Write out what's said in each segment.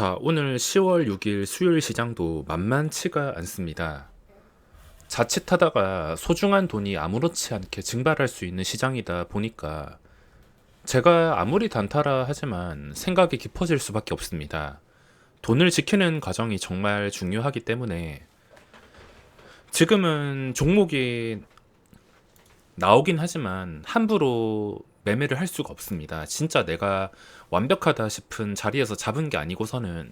자, 오늘 10월 6일 수요일 시장도 만만치가 않습니다. 자칫하다가 소중한 돈이 아무렇지 않게 증발할 수 있는 시장이다 보니까 제가 아무리 단타라 하지만 생각이 깊어질 수밖에 없습니다. 돈을 지키는 과정이 정말 중요하기 때문에 지금은 종목이 나오긴 하지만 함부로 매매를 할 수가 없습니다. 진짜 내가 완벽하다 싶은 자리에서 잡은 게 아니고서는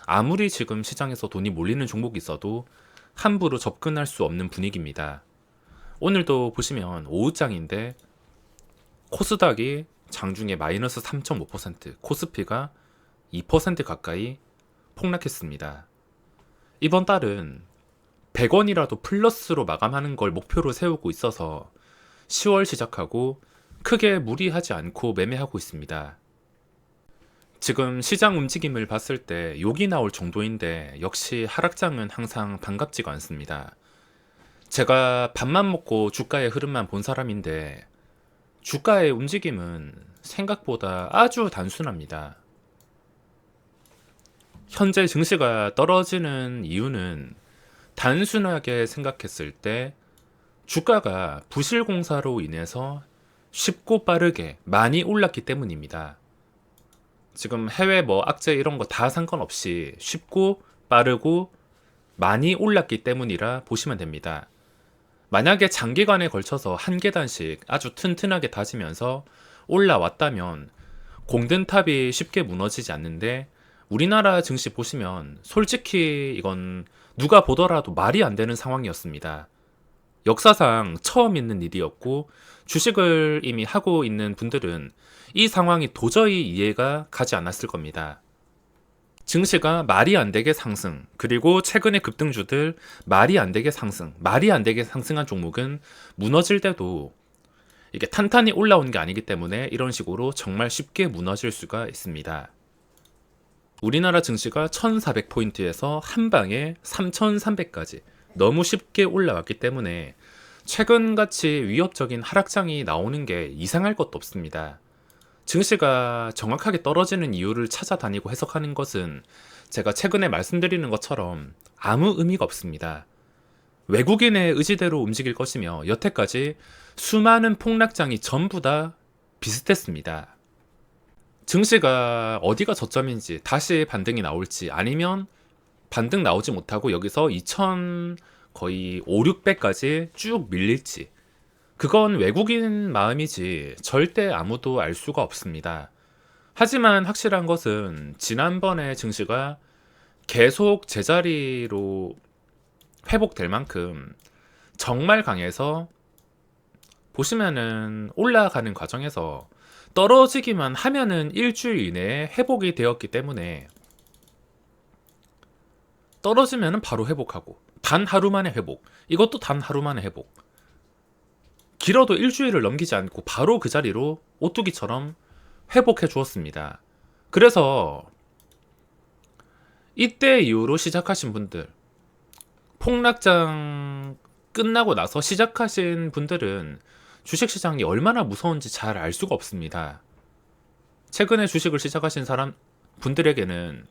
아무리 지금 시장에서 돈이 몰리는 종목이 있어도 함부로 접근할 수 없는 분위기입니다. 오늘도 보시면 오후장인데 코스닥이 장중에 마이너스 3.5%, 코스피가 2% 가까이 폭락했습니다. 이번 달은 100원이라도 플러스로 마감하는 걸 목표로 세우고 있어서 10월 시작하고 크게 무리하지 않고 매매하고 있습니다. 지금 시장 움직임을 봤을 때 욕이 나올 정도인데 역시 하락장은 항상 반갑지가 않습니다. 제가 밥만 먹고 주가의 흐름만 본 사람인데 주가의 움직임은 생각보다 아주 단순합니다. 현재 증시가 떨어지는 이유는 단순하게 생각했을 때 주가가 부실공사로 인해서 쉽고 빠르게 많이 올랐기 때문입니다. 지금 해외 악재 이런 거 다 상관없이 쉽고 빠르고 많이 올랐기 때문이라 보시면 됩니다. 만약에 장기간에 걸쳐서 한 계단씩 아주 튼튼하게 다지면서 올라왔다면 공든탑이 쉽게 무너지지 않는데 우리나라 증시 보시면 솔직히 이건 누가 보더라도 말이 안 되는 상황이었습니다. 역사상 처음 있는 일이었고 주식을 이미 하고 있는 분들은 이 상황이 도저히 이해가 가지 않았을 겁니다. 증시가 말이 안 되게 상승, 그리고 최근의 급등주들 말이 안 되게 상승, 말이 안 되게 상승한 종목은 무너질 때도 이게 탄탄히 올라온 게 아니기 때문에 이런 식으로 정말 쉽게 무너질 수가 있습니다. 우리나라 증시가 1400포인트에서 한 방에 3300까지 너무 쉽게 올라왔기 때문에 최근같이 위협적인 하락장이 나오는 게 이상할 것도 없습니다. 증시가 정확하게 떨어지는 이유를 찾아다니고 해석하는 것은 제가 최근에 말씀드리는 것처럼 아무 의미가 없습니다. 외국인의 의지대로 움직일 것이며 여태까지 수많은 폭락장이 전부 다 비슷했습니다. 증시가 어디가 저점인지 다시 반등이 나올지 아니면 반등 나오지 못하고 여기서 2000 거의 5, 600까지 쭉 밀릴지 그건 외국인 마음이지 절대 아무도 알 수가 없습니다. 하지만 확실한 것은 지난번에 증시가 계속 제자리로 회복될 만큼 정말 강해서 보시면은 올라가는 과정에서 떨어지기만 하면은 일주일 이내에 회복이 되었기 때문에 떨어지면은 바로 회복하고 단 하루 만에 회복, 이것도 단 하루 만에 회복, 길어도 일주일을 넘기지 않고 바로 그 자리로 오뚜기처럼 회복해 주었습니다. 그래서 이때 이후로 시작하신 분들, 폭락장 끝나고 나서 시작하신 분들은 주식시장이 얼마나 무서운지 잘 알 수가 없습니다. 최근에 주식을 시작하신 분들에게는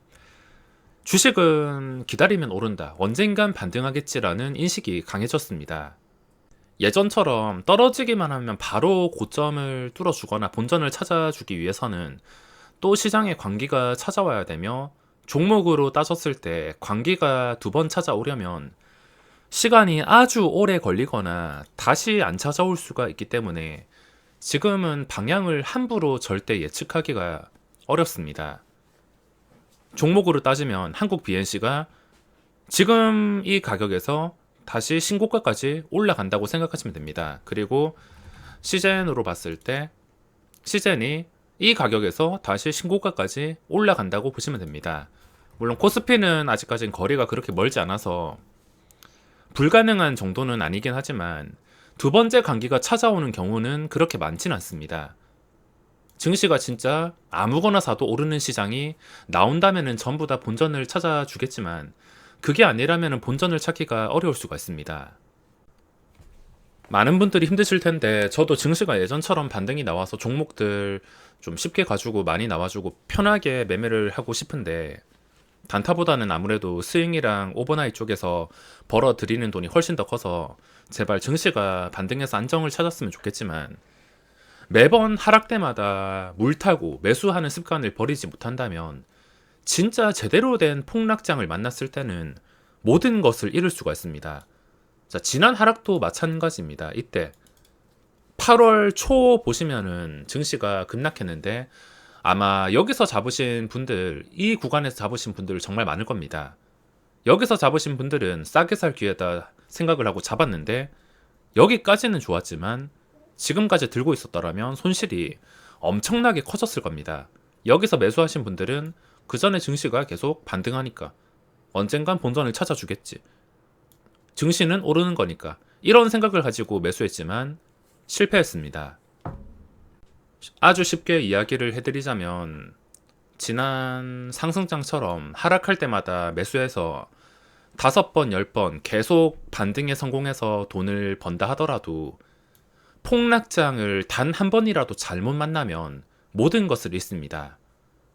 주식은 기다리면 오른다, 언젠간 반등하겠지라는 인식이 강해졌습니다. 예전처럼 떨어지기만 하면 바로 고점을 뚫어주거나 본전을 찾아주기 위해서는 또 시장에 광기가 찾아와야 되며 종목으로 따졌을 때 광기가 두 번 찾아오려면 시간이 아주 오래 걸리거나 다시 안 찾아올 수가 있기 때문에 지금은 방향을 함부로 절대 예측하기가 어렵습니다. 종목으로 따지면 한국 BNC가 지금 이 가격에서 다시 신고가까지 올라간다고 생각하시면 됩니다. 그리고 시젠으로 봤을 때 시젠이 이 가격에서 다시 신고가까지 올라간다고 보시면 됩니다. 물론 코스피는 아직까지는 거리가 그렇게 멀지 않아서 불가능한 정도는 아니긴 하지만 두 번째 강기가 찾아오는 경우는 그렇게 많진 않습니다. 증시가 진짜 아무거나 사도 오르는 시장이 나온다면은 전부 다 본전을 찾아주겠지만 그게 아니라면 본전을 찾기가 어려울 수가 있습니다. 많은 분들이 힘드실 텐데 저도 증시가 예전처럼 반등이 나와서 종목들 좀 쉽게 가지고 많이 나와주고 편하게 매매를 하고 싶은데 단타보다는 아무래도 스윙이랑 오버나잇 쪽에서 벌어들이는 돈이 훨씬 더 커서 제발 증시가 반등해서 안정을 찾았으면 좋겠지만, 매번 하락 때마다 물타고 매수하는 습관을 버리지 못한다면 진짜 제대로 된 폭락장을 만났을 때는 모든 것을 잃을 수가 있습니다. 자, 지난 하락도 마찬가지입니다. 이때 8월 초 보시면은 증시가 급락했는데, 아마 여기서 잡으신 분들, 이 구간에서 잡으신 분들 정말 많을 겁니다. 여기서 잡으신 분들은 싸게 살 기회다 생각을 하고 잡았는데, 여기까지는 좋았지만 지금까지 들고 있었더라면 손실이 엄청나게 커졌을 겁니다. 여기서 매수하신 분들은 그 전에 증시가 계속 반등하니까 언젠간 본전을 찾아주겠지, 증시는 오르는 거니까, 이런 생각을 가지고 매수했지만 실패했습니다. 아주 쉽게 이야기를 해드리자면, 지난 상승장처럼 하락할 때마다 매수해서 5번, 10번 계속 반등에 성공해서 돈을 번다 하더라도 폭락장을 단 한 번이라도 잘못 만나면 모든 것을 잃습니다.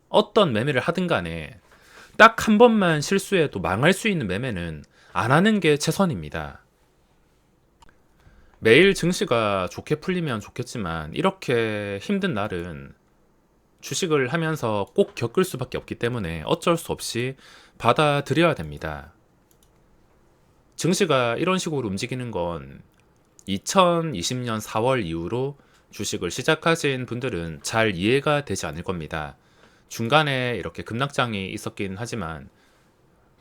어떤 매매를 하든 간에 딱 한 번만 실수해도 망할 수 있는 매매는 안 하는 게 최선입니다. 매일 증시가 좋게 풀리면 좋겠지만 이렇게 힘든 날은 주식을 하면서 꼭 겪을 수밖에 없기 때문에 어쩔 수 없이 받아들여야 됩니다. 증시가 이런 식으로 움직이는 건 2020년 4월 이후로 주식을 시작하신 분들은 잘 이해가 되지 않을 겁니다. 중간에 이렇게 급락장이 있었긴 하지만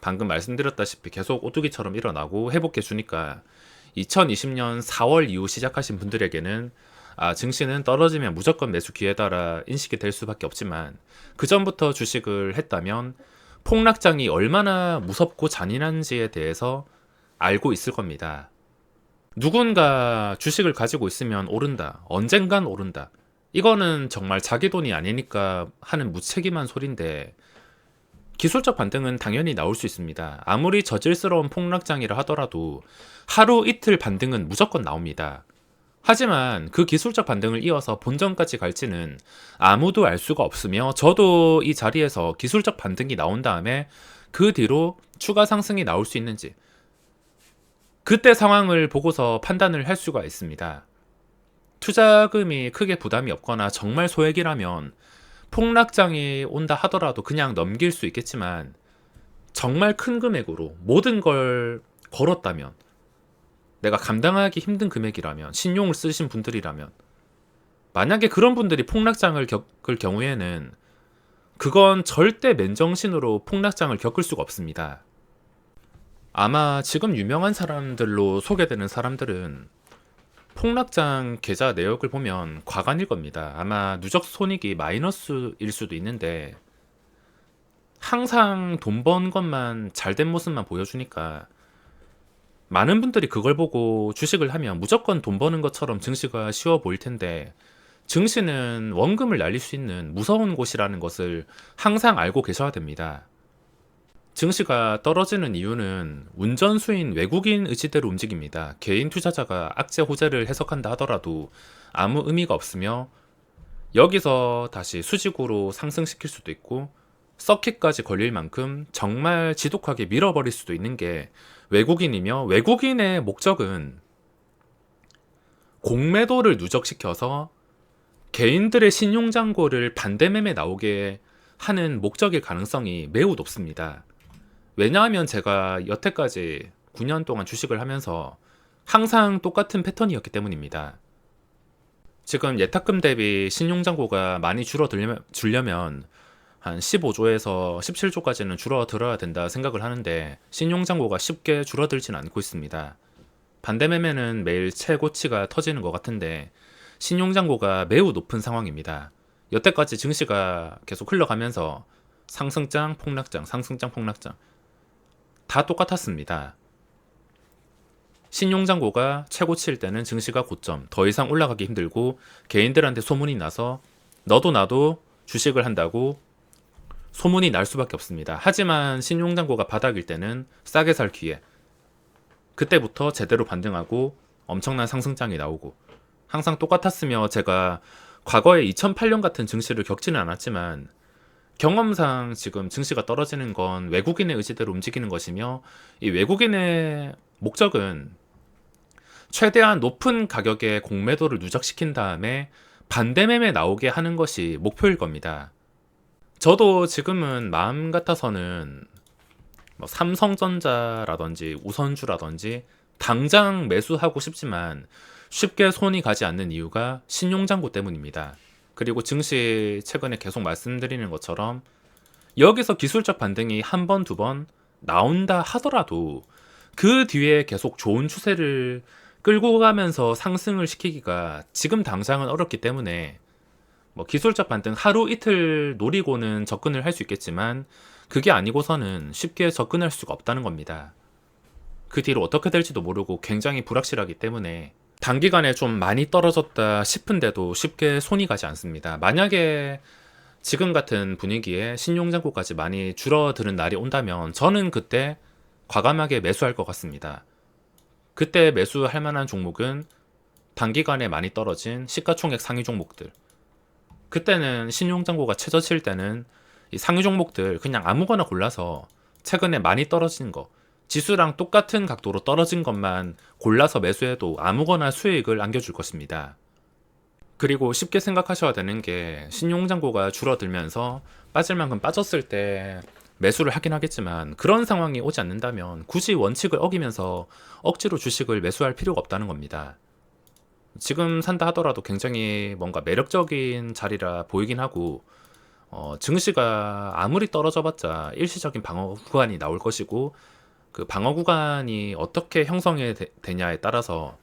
방금 말씀드렸다시피 계속 오뚜기처럼 일어나고 회복해 주니까 2020년 4월 이후 시작하신 분들에게는 증시는 떨어지면 무조건 매수 기회다라 인식이 될 수밖에 없지만, 그 전부터 주식을 했다면 폭락장이 얼마나 무섭고 잔인한지에 대해서 알고 있을 겁니다. 누군가 주식을 가지고 있으면 오른다, 언젠간 오른다, 이거는 정말 자기 돈이 아니니까 하는 무책임한 소린데, 기술적 반등은 당연히 나올 수 있습니다. 아무리 저질스러운 폭락장이라 하더라도 하루 이틀 반등은 무조건 나옵니다. 하지만 그 기술적 반등을 이어서 본전까지 갈지는 아무도 알 수가 없으며, 저도 이 자리에서 기술적 반등이 나온 다음에 그 뒤로 추가 상승이 나올 수 있는지 그때 상황을 보고서 판단을 할 수가 있습니다. 투자금이 크게 부담이 없거나 정말 소액이라면 폭락장이 온다 하더라도 그냥 넘길 수 있겠지만, 정말 큰 금액으로 모든 걸 걸었다면, 내가 감당하기 힘든 금액이라면, 신용을 쓰신 분들이라면, 만약에 그런 분들이 폭락장을 겪을 경우에는 그건 절대 맨정신으로 폭락장을 겪을 수가 없습니다. 아마 지금 유명한 사람들로 소개되는 사람들은 폭락장 계좌 내역을 보면 과간일 겁니다. 아마 누적 손익이 마이너스일 수도 있는데 항상 돈 번 것만 잘된 모습만 보여주니까 많은 분들이 그걸 보고 주식을 하면 무조건 돈 버는 것처럼 증시가 쉬워 보일 텐데, 증시는 원금을 날릴 수 있는 무서운 곳이라는 것을 항상 알고 계셔야 됩니다. 증시가 떨어지는 이유는 운전수인 외국인 의지대로 움직입니다. 개인 투자자가 악재 호재를 해석한다 하더라도 아무 의미가 없으며, 여기서 다시 수직으로 상승시킬 수도 있고 서킷까지 걸릴 만큼 정말 지독하게 밀어버릴 수도 있는 게 외국인이며, 외국인의 목적은 공매도를 누적시켜서 개인들의 신용잔고를 반대매매 나오게 하는 목적일 가능성이 매우 높습니다. 왜냐하면 제가 여태까지 9년 동안 주식을 하면서 항상 똑같은 패턴이었기 때문입니다. 지금 예탁금 대비 신용잔고가 많이 줄려면 한 15조에서 17조까지는 줄어들어야 된다 생각을 하는데, 신용잔고가 쉽게 줄어들진 않고 있습니다. 반대매매는 매일 최고치가 터지는 것 같은데 신용잔고가 매우 높은 상황입니다. 여태까지 증시가 계속 흘러가면서 상승장, 폭락장, 상승장, 폭락장 다 똑같았습니다. 신용잔고가 최고치일 때는 증시가 고점, 더 이상 올라가기 힘들고 개인들한테 소문이 나서 너도 나도 주식을 한다고 소문이 날 수밖에 없습니다. 하지만 신용잔고가 바닥일 때는 싸게 살 기회, 그때부터 제대로 반등하고 엄청난 상승장이 나오고, 항상 똑같았으며 제가 과거에 2008년 같은 증시를 겪지는 않았지만 경험상 지금 증시가 떨어지는 건 외국인의 의지대로 움직이는 것이며, 이 외국인의 목적은 최대한 높은 가격의 공매도를 누적시킨 다음에 반대 매매 나오게 하는 것이 목표일 겁니다. 저도 지금은 마음 같아서는 뭐 삼성전자라든지 우선주라든지 당장 매수하고 싶지만 쉽게 손이 가지 않는 이유가 신용장고 때문입니다. 그리고 증시 최근에 계속 말씀드리는 것처럼 여기서 기술적 반등이 한 번, 두 번 나온다 하더라도 그 뒤에 계속 좋은 추세를 끌고 가면서 상승을 시키기가 지금 당장은 어렵기 때문에, 뭐 기술적 반등 하루 이틀 노리고는 접근을 할 수 있겠지만 그게 아니고서는 쉽게 접근할 수가 없다는 겁니다. 그 뒤로 어떻게 될지도 모르고 굉장히 불확실하기 때문에 단기간에 좀 많이 떨어졌다 싶은데도 쉽게 손이 가지 않습니다. 만약에 지금 같은 분위기에 신용장고까지 많이 줄어드는 날이 온다면 저는 그때 과감하게 매수할 것 같습니다. 그때 매수할 만한 종목은 단기간에 많이 떨어진 시가총액 상위 종목들. 그때는 신용장고가 채져칠 때는 이 상위 종목들 그냥 아무거나 골라서 최근에 많이 떨어진 거, 지수랑 똑같은 각도로 떨어진 것만 골라서 매수해도 아무거나 수익을 안겨줄 것입니다. 그리고 쉽게 생각하셔야 되는 게, 신용장고가 줄어들면서 빠질 만큼 빠졌을 때 매수를 하긴 하겠지만 그런 상황이 오지 않는다면 굳이 원칙을 어기면서 억지로 주식을 매수할 필요가 없다는 겁니다. 지금 산다 하더라도 굉장히 뭔가 매력적인 자리라 보이긴 하고, 증시가 아무리 떨어져 봤자 일시적인 방어 구간이 나올 것이고, 그 방어 구간이 어떻게 형성이 되냐에 따라서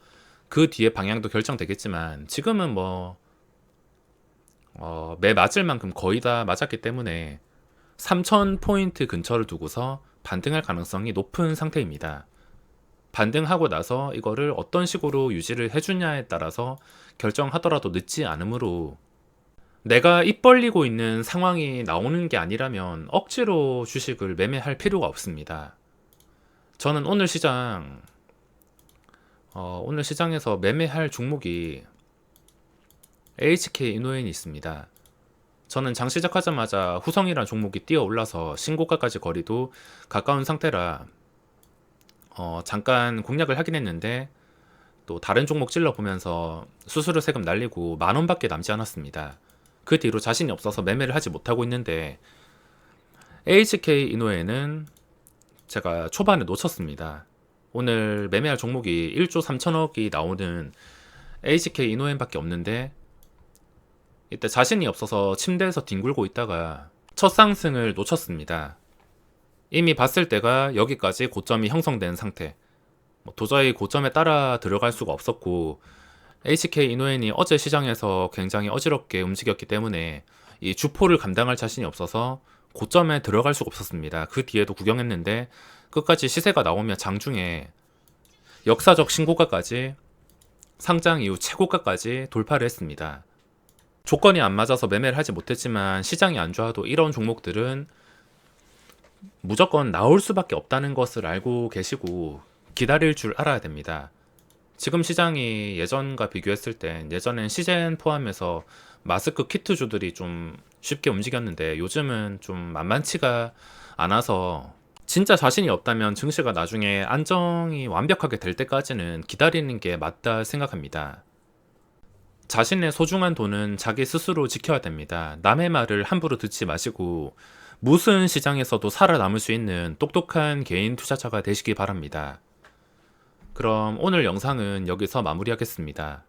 그 뒤에 방향도 결정되겠지만, 지금은 뭐 매 맞을 만큼 거의 다 맞았기 때문에 3000포인트 근처를 두고서 반등할 가능성이 높은 상태입니다. 반등하고 나서 이거를 어떤 식으로 유지를 해주냐에 따라서 결정하더라도 늦지 않으므로, 내가 입 벌리고 있는 상황이 나오는 게 아니라면 억지로 주식을 매매할 필요가 없습니다. 저는 오늘 시장에서 매매할 종목이 HK 이노엔이 있습니다. 저는 장 시작하자마자 후성이라는 종목이 뛰어 올라서 신고가까지 거리도 가까운 상태라 잠깐 공략을 하긴 했는데, 또 다른 종목 찔러보면서 수수료 세금 날리고 10,000원밖에 남지 않았습니다. 그 뒤로 자신이 없어서 매매를 하지 못하고 있는데, HK 이노엔은 제가 초반에 놓쳤습니다. 오늘 매매할 종목이 1조 3천억이 나오는 HK 이노엔밖에 없는데, 이때 자신이 없어서 침대에서 뒹굴고 있다가 첫 상승을 놓쳤습니다. 이미 봤을 때가 여기까지 고점이 형성된 상태, 도저히 고점에 따라 들어갈 수가 없었고, HK 이노엔이 어제 시장에서 굉장히 어지럽게 움직였기 때문에 이 주포를 감당할 자신이 없어서 고점에 들어갈 수가 없었습니다. 그 뒤에도 구경했는데 끝까지 시세가 나오며 장중에 역사적 신고가까지, 상장 이후 최고가까지 돌파를 했습니다. 조건이 안 맞아서 매매를 하지 못했지만 시장이 안 좋아도 이런 종목들은 무조건 나올 수밖에 없다는 것을 알고 계시고 기다릴 줄 알아야 됩니다. 지금 시장이 예전과 비교했을 땐, 예전엔 시젠 포함해서 마스크 키트주들이 좀 쉽게 움직였는데 요즘은 좀 만만치가 않아서, 진짜 자신이 없다면 증시가 나중에 안정이 완벽하게 될 때까지는 기다리는 게 맞다 생각합니다. 자신의 소중한 돈은 자기 스스로 지켜야 됩니다. 남의 말을 함부로 듣지 마시고 무슨 시장에서도 살아남을 수 있는 똑똑한 개인 투자자가 되시기 바랍니다. 그럼 오늘 영상은 여기서 마무리하겠습니다.